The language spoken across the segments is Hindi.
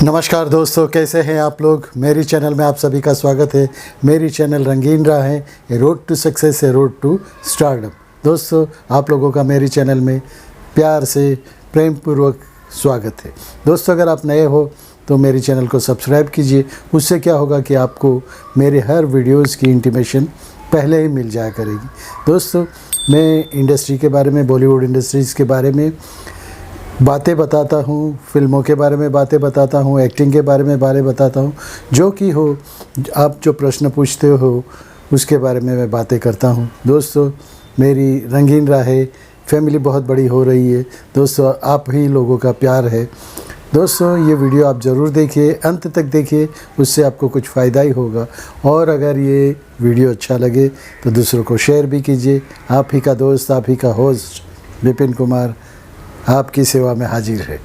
नमस्कार दोस्तों, कैसे हैं आप लोग। मेरी चैनल में आप सभी का स्वागत है। मेरी चैनल रंगीन राह है, a road to success, a road to stardom. दोस्तों, आप लोगों का मेरी चैनल में प्यार से प्रेम पूर्वक स्वागत है। दोस्तों, अगर आप नए हो तो मेरी चैनल को सब्सक्राइब कीजिए। उससे क्या होगा कि आपको मेरे हर वीडियोज़ की इंटीमेशन पहले ही मिल जाया करेगी। दोस्तों, मैं इंडस्ट्री के बारे में, बॉलीवुड इंडस्ट्रीज़ के बारे में बातें बताता हूँ, फिल्मों के बारे में बातें बताता हूँ, एक्टिंग के बारे में बताता हूँ। जो कि हो, आप जो प्रश्न पूछते हो उसके बारे में मैं बातें करता हूँ। दोस्तों, मेरी रंगीन राह है, फैमिली बहुत बड़ी हो रही है। दोस्तों, आप ही लोगों का प्यार है। दोस्तों, ये वीडियो आप ज़रूर देखिए, अंत तक देखिए, उससे आपको कुछ फ़ायदा ही होगा। और अगर ये वीडियो अच्छा लगे तो दूसरों को शेयर भी कीजिए। आप ही का दोस्त, आप ही का होस्ट विपिन कुमार आपकी सेवा में हाजिर है।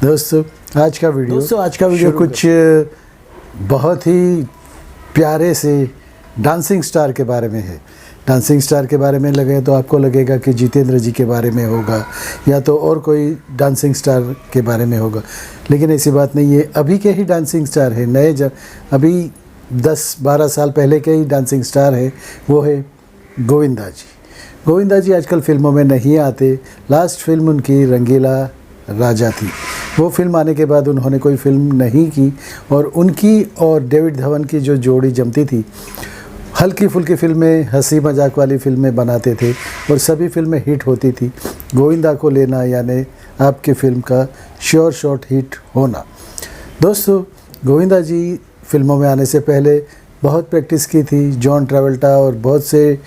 दोस्तों, आज का वीडियो कुछ बहुत ही प्यारे से डांसिंग स्टार के बारे में है। डांसिंग स्टार के बारे में लगे तो आपको लगेगा कि जितेंद्र जी के बारे में होगा या तो और कोई डांसिंग स्टार के बारे में होगा, लेकिन ऐसी बात नहीं है। अभी के ही डांसिंग स्टार है, अभी 10-12 साल पहले के ही डांसिंग स्टार है। वो है गोविंदा जी। गोविंदा जी आजकल फिल्मों में नहीं आते। लास्ट फिल्म उनकी रंगीला राजा थी। वो फिल्म आने के बाद उन्होंने कोई फिल्म नहीं की, और उनकी और डेविड धवन की जो जोड़ी जमती थी, हल्की फुल्की फिल्में, हंसी मजाक वाली फिल्में बनाते थे और सभी फिल्में हिट होती थी। गोविंदा को लेना यानी आपकी फिल्म का श्योर शॉट हिट होना। दोस्तों, गोविंदा जी फिल्मों में आने से पहले बहुत प्रैक्टिस की थी। जॉन ट्रैवल्टा और बहुत से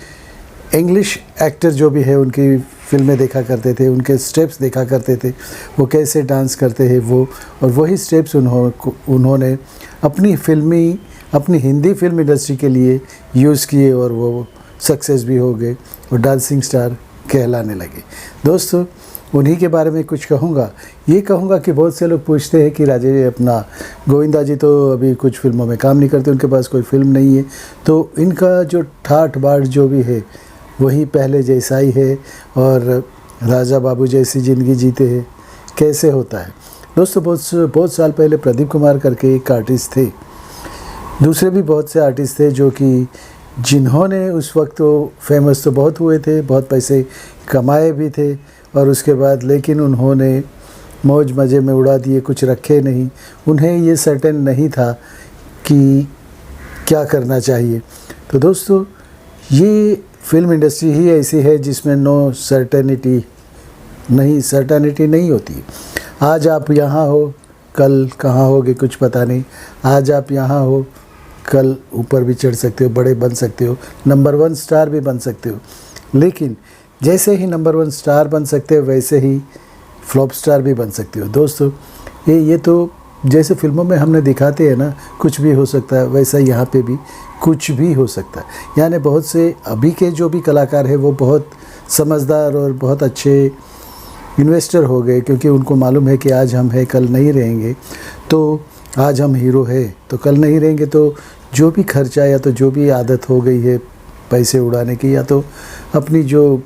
इंग्लिश एक्टर जो भी है उनकी फिल्में देखा करते थे, उनके स्टेप्स देखा करते थे, वो कैसे डांस करते हैं वो, और वही स्टेप्स उन्होंने अपनी हिंदी फिल्म इंडस्ट्री के लिए यूज़ किए और वो सक्सेस भी हो गए और डांसिंग स्टार कहलाने लगे। दोस्तों, उन्हीं के बारे में कुछ कहूँगा। ये कहूँगा कि बहुत से लोग पूछते हैं कि गोविंदा जी तो अभी कुछ फिल्मों में काम नहीं करते, उनके पास कोई फिल्म नहीं है, तो इनका जो ठाठ बाट जो भी है वही पहले जैसा ही है और राजा बाबू जैसी ज़िंदगी जीते हैं। कैसे होता है दोस्तों, बहुत साल पहले प्रदीप कुमार करके एक आर्टिस्ट थे। दूसरे भी बहुत से आर्टिस्ट थे जो कि जिन्होंने उस वक्त तो फेमस तो बहुत हुए थे, बहुत पैसे कमाए भी थे, और उसके बाद लेकिन उन्होंने मौज मज़े में उड़ा दिए, कुछ रखे नहीं। उन्हें ये सर्टेन नहीं था कि क्या करना चाहिए। तो दोस्तों, ये फिल्म इंडस्ट्री ही ऐसी है जिसमें सर्टेनिटी नहीं होती। आज आप यहाँ हो, कल कहाँ होगे कुछ पता नहीं। आज आप यहाँ हो, कल ऊपर भी चढ़ सकते हो, बड़े बन सकते हो, नंबर 1 स्टार भी बन सकते हो। लेकिन जैसे ही नंबर 1 स्टार बन सकते हो वैसे ही फ्लॉप स्टार भी बन सकते हो। दोस्तों, ये तो जैसे फिल्मों में हमने दिखाते हैं ना, कुछ भी हो सकता है, वैसा यहाँ पे भी कुछ भी हो सकता है। यानी बहुत से अभी के जो भी कलाकार हैं वो बहुत समझदार और बहुत अच्छे इन्वेस्टर हो गए, क्योंकि उनको मालूम है कि आज हम हैं, कल नहीं रहेंगे। तो आज हम हीरो है तो कल नहीं रहेंगे, तो जो भी खर्चा या तो जो भी आदत हो गई है पैसे उड़ाने की, या तो अपनी जो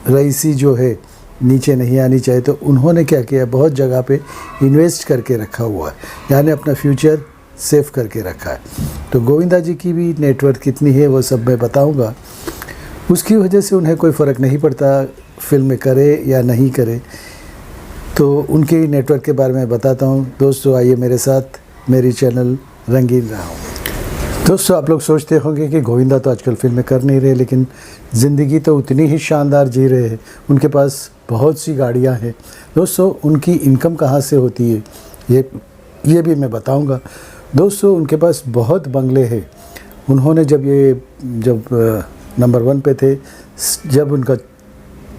रईसी जो है नीचे नहीं आनी चाहिए, तो उन्होंने क्या किया, बहुत जगह पे इन्वेस्ट करके रखा हुआ है, यानी अपना फ्यूचर सेव करके रखा है। तो गोविंदा जी की भी नेटवर्थ कितनी है वो सब मैं बताऊंगा। उसकी वजह से उन्हें कोई फ़र्क नहीं पड़ता फिल्म करे या नहीं करे, तो उनके नेटवर्क के बारे में बताता हूँ। दोस्तों, आइए मेरे साथ मेरी चैनल रंगीन राह। दोस्तों, आप लोग सोचते होंगे कि गोविंदा तो आजकल फिल्में कर नहीं रहे, लेकिन ज़िंदगी तो उतनी ही शानदार जी रहे हैं। उनके पास बहुत सी गाड़ियां हैं। दोस्तों, उनकी इनकम कहाँ से होती है ये भी मैं बताऊंगा। दोस्तों, उनके पास बहुत बंगले हैं। उन्होंने जब नंबर 1 पे थे, जब उनका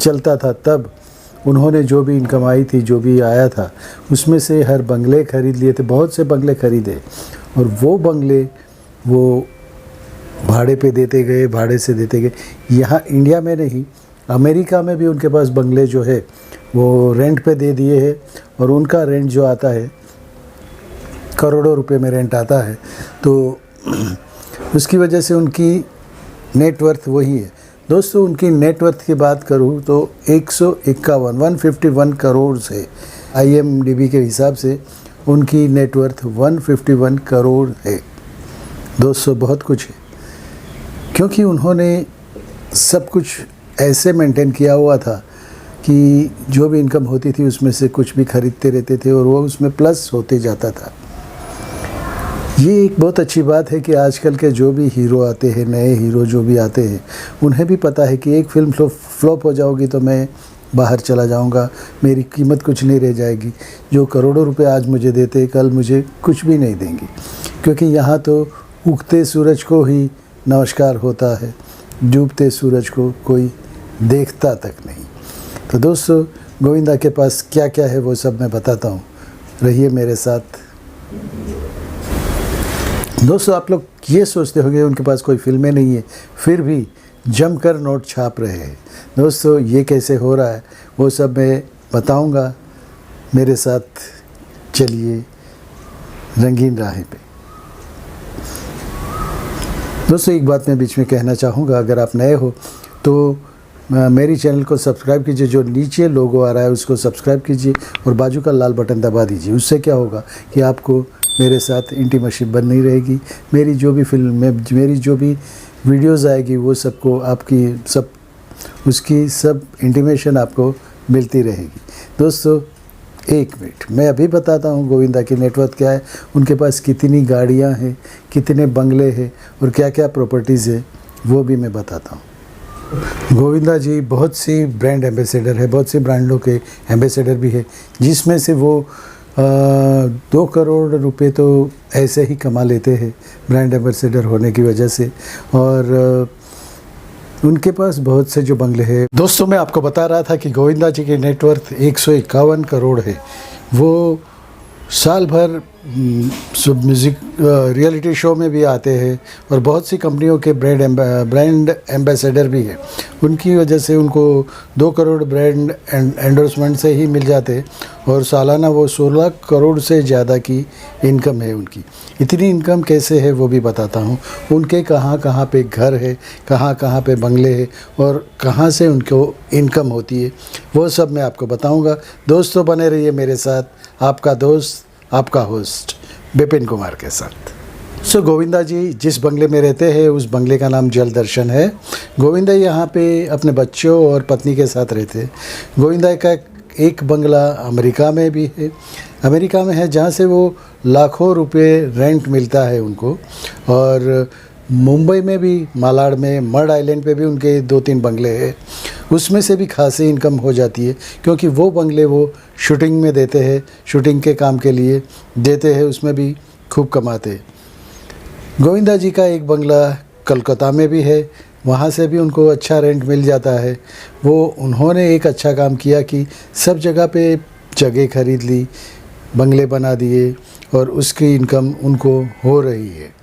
चलता था, तब उन्होंने जो भी इनकम आई थी, जो भी आया था, उसमें से हर बंगले खरीद लिए थे। बहुत से बंगले खरीदे और वो बंगले वो भाड़े पे देते गए, भाड़े से देते गए। यहाँ इंडिया में नहीं, अमेरिका में भी उनके पास बंगले जो है वो रेंट पे दे दिए हैं, और उनका रेंट जो आता है करोड़ों रुपए में रेंट आता है। तो उसकी वजह से उनकी नेटवर्थ वही है। दोस्तों, उनकी नेटवर्थ की बात करूँ तो 151 करोड़ है IMDb के हिसाब से, उनकी नेटवर्थ 151 करोड़ है। दोस्तों बहुत कुछ है, क्योंकि उन्होंने सब कुछ ऐसे मेंटेन किया हुआ था कि जो भी इनकम होती थी उसमें से कुछ भी खरीदते रहते थे और वो उसमें प्लस होते जाता था। ये एक बहुत अच्छी बात है कि आजकल के जो भी हीरो आते हैं, नए हीरो जो भी आते हैं, उन्हें भी पता है कि एक फ़िल्म फ्लॉप हो जाओगी तो मैं बाहर चला जाऊंगा, मेरी कीमत कुछ नहीं रह जाएगी। जो करोड़ों रुपए आज मुझे देते कल मुझे कुछ भी नहीं देंगे, क्योंकि यहाँ तो उगते सूरज को ही नमस्कार होता है, डूबते सूरज को कोई देखता तक नहीं। तो दोस्तों गोविंदा के पास क्या क्या है वो सब मैं बताता हूँ, रहिए मेरे साथ। दोस्तों आप लोग ये सोचते होंगे उनके पास कोई फिल्में नहीं है, फिर भी जमकर नोट छाप रहे हैं। दोस्तों ये कैसे हो रहा है वो सब मैं बताऊंगा, मेरे साथ चलिए रंगीन राहें पे। दोस्तों एक बात मैं बीच में कहना चाहूँगा, अगर आप नए हो तो मेरी चैनल को सब्सक्राइब कीजिए, जो नीचे लोगो आ रहा है उसको सब्सक्राइब कीजिए और बाजू का लाल बटन दबा दीजिए। उससे क्या होगा कि आपको मेरे साथ इंटीमेशिप बनी रहेगी, मेरी जो भी फिल्म मेरी जो भी वीडियोस आएगी वो सबको आपकी उसकी सब इंटीमेशन आपको मिलती रहेगी। दोस्तों एक मिनट, मैं अभी बताता हूँ गोविंदा की नेटवर्थ क्या है, उनके पास कितनी गाड़ियाँ हैं, कितने बंगले हैं और क्या क्या प्रॉपर्टीज़ है वो भी मैं बताता हूँ। गोविंदा जी बहुत सी ब्रांड एम्बेसडर है, बहुत सी ब्रांडों के एम्बेसडर भी है, जिसमें से वो 2 करोड़ रुपए तो ऐसे ही कमा लेते हैं ब्रांड एम्बेसडर होने की वजह से। और उनके पास बहुत से जो बंगले हैं। दोस्तों मैं आपको बता रहा था कि गोविंदा जी की नेटवर्थ 151 करोड़ है। वो साल भर म्यूज़िक रियलिटी शो में भी आते हैं और बहुत सी कंपनियों के ब्रांड एम्बेसडर भी हैं। उनकी वजह से उनको 2 करोड़ ब्रांड एंडोर्समेंट से ही मिल जाते और सालाना वो 16 करोड़ से ज़्यादा की इनकम है उनकी। इतनी इनकम कैसे है वो भी बताता हूँ, उनके कहाँ कहाँ पे घर है, कहाँ कहाँ पे बंगले हैं और कहाँ से उनको इनकम होती है, वो सब मैं आपको बताऊँगा। दोस्तों बने रहिए मेरे साथ, आपका दोस्त आपका होस्ट विपिन कुमार के साथ। गोविंदा जी जिस बंगले में रहते हैं उस बंगले का नाम जल दर्शन है। गोविंदा यहाँ पे अपने बच्चों और पत्नी के साथ रहते हैं। गोविंदा का एक बंगला अमेरिका में भी है, अमेरिका में है, जहाँ से वो लाखों रुपए रेंट मिलता है उनको। और मुंबई में भी, मालाड में, मड आइलैंड पे भी उनके 2-3 बंगले हैं, उसमें से भी खासी इनकम हो जाती है, क्योंकि वो बंगले वो शूटिंग में देते हैं, शूटिंग के काम के लिए देते हैं, उसमें भी खूब कमाते हैं। गोविंदा जी का एक बंगला कलकत्ता में भी है, वहाँ से भी उनको अच्छा रेंट मिल जाता है। वो उन्होंने एक अच्छा काम किया कि सब जगह पे जगह खरीद ली, बंगले बना दिए और उसकी इनकम उनको हो रही है।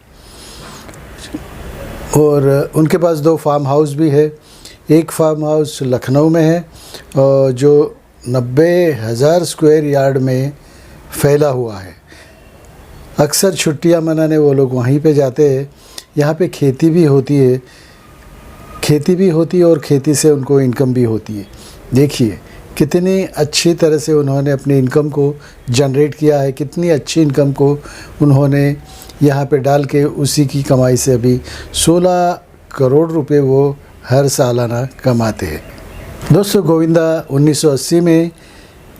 और उनके पास 2 फार्म हाउस भी है। एक फार्म हाउस लखनऊ में है और जो 90,000 स्क्वायर यार्ड में फैला हुआ है। अक्सर छुट्टियां मनाने वो लोग वहीं पे जाते हैं। यहाँ पे खेती भी होती है, और खेती से उनको इनकम भी होती है। देखिए कितनी अच्छी तरह से उन्होंने अपनी इनकम को जनरेट किया है, कितनी अच्छी इनकम को उन्होंने यहाँ पे डाल के उसी की कमाई से अभी 16 करोड़ रुपए वो हर सालाना कमाते हैं। दोस्तों गोविंदा 1980 में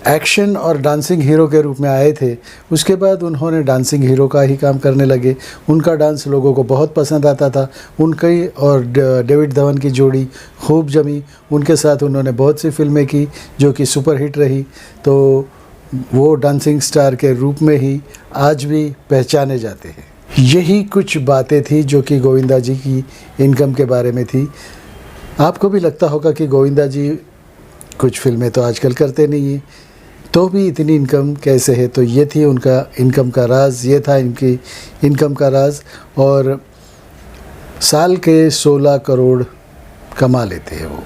एक्शन और डांसिंग हीरो के रूप में आए थे। उसके बाद उन्होंने डांसिंग हीरो का ही काम करने लगे। उनका डांस लोगों को बहुत पसंद आता था। उनकी और डेविड धवन की जोड़ी खूब जमी। उनके साथ उन्होंने बहुत सी फिल्में की जो कि सुपर हिट रही। तो वो डांसिंग स्टार के रूप में ही आज भी पहचाने जाते हैं। यही कुछ बातें थी जो कि गोविंदा जी की इनकम के बारे में थी। आपको भी लगता होगा कि गोविंदा जी कुछ फिल्में तो आजकल करते नहीं हैं, तो भी इतनी इनकम कैसे है। तो ये थी उनका इनकम का राज, ये था इनकी इनकम का राज। और साल के 16 करोड़ कमा लेते हैं वो,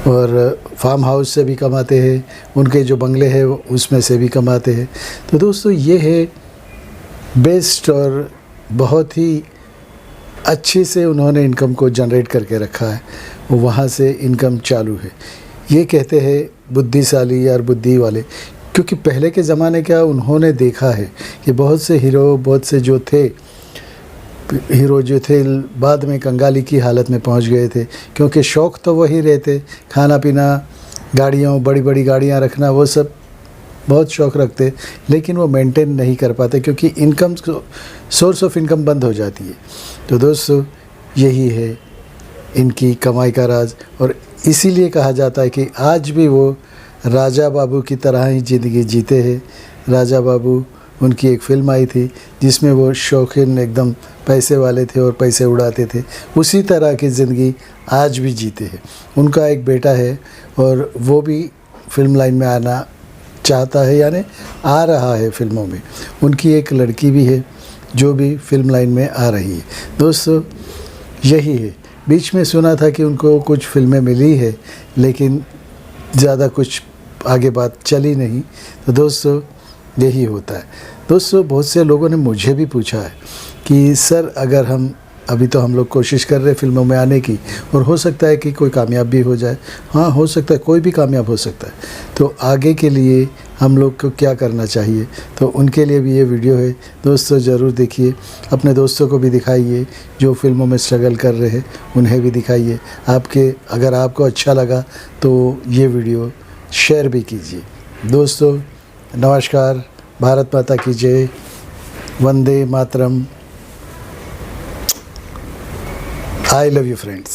और फार्म हाउस से भी कमाते हैं, उनके जो बंगले हैं उसमें से भी कमाते हैं। तो दोस्तों ये है बेस्ट और बहुत ही अच्छे से उन्होंने इनकम को जनरेट करके रखा है। वो वहाँ से इनकम चालू है। ये कहते हैं बुद्धिशाली यार बुद्धि वाले, क्योंकि पहले के ज़माने क्या उन्होंने देखा है कि बहुत से हीरो, बहुत से जो थे बाद में कंगाली की हालत में पहुंच गए थे, क्योंकि शौक़ तो वही रहते, खाना पीना, गाड़ियों, बड़ी बड़ी गाड़ियां रखना, वो सब बहुत शौक़ रखते, लेकिन वो मेंटेन नहीं कर पाते क्योंकि इनकम, सोर्स ऑफ इनकम बंद हो जाती है। तो दोस्तों यही है इनकी कमाई का राज, और इसीलिए कहा जाता है कि आज भी वो राजा बाबू की तरह ही ज़िंदगी जीते हैं। राजा बाबू, उनकी एक फ़िल्म आई थी जिसमें वो शौकीन एकदम पैसे वाले थे और पैसे उड़ाते थे, उसी तरह की ज़िंदगी आज भी जीते हैं। उनका एक बेटा है और वो भी फिल्म लाइन में आना चाहता है, यानी आ रहा है फिल्मों में। उनकी एक लड़की भी है जो भी फिल्म लाइन में आ रही है। दोस्तों यही है, बीच में सुना था कि उनको कुछ फिल्में मिली है लेकिन ज़्यादा कुछ आगे बात चली नहीं। तो दोस्तों यही होता है। दोस्तों बहुत से लोगों ने मुझे भी पूछा है कि सर अगर अभी तो हम लोग कोशिश कर रहे हैं फिल्मों में आने की, और हो सकता है कि कोई कामयाब भी हो जाए। हाँ, हो सकता है, कोई भी कामयाब हो सकता है। तो आगे के लिए हम लोग को क्या करना चाहिए, तो उनके लिए भी ये वीडियो है। दोस्तों ज़रूर देखिए, अपने दोस्तों को भी दिखाइए जो फिल्मों में स्ट्रगल कर रहे हैं, उन्हें भी दिखाइए। अगर आपको अच्छा लगा तो ये वीडियो शेयर भी कीजिए। दोस्तों नमस्कार, भारत माता की जय, Vande Mataram. I love you friends.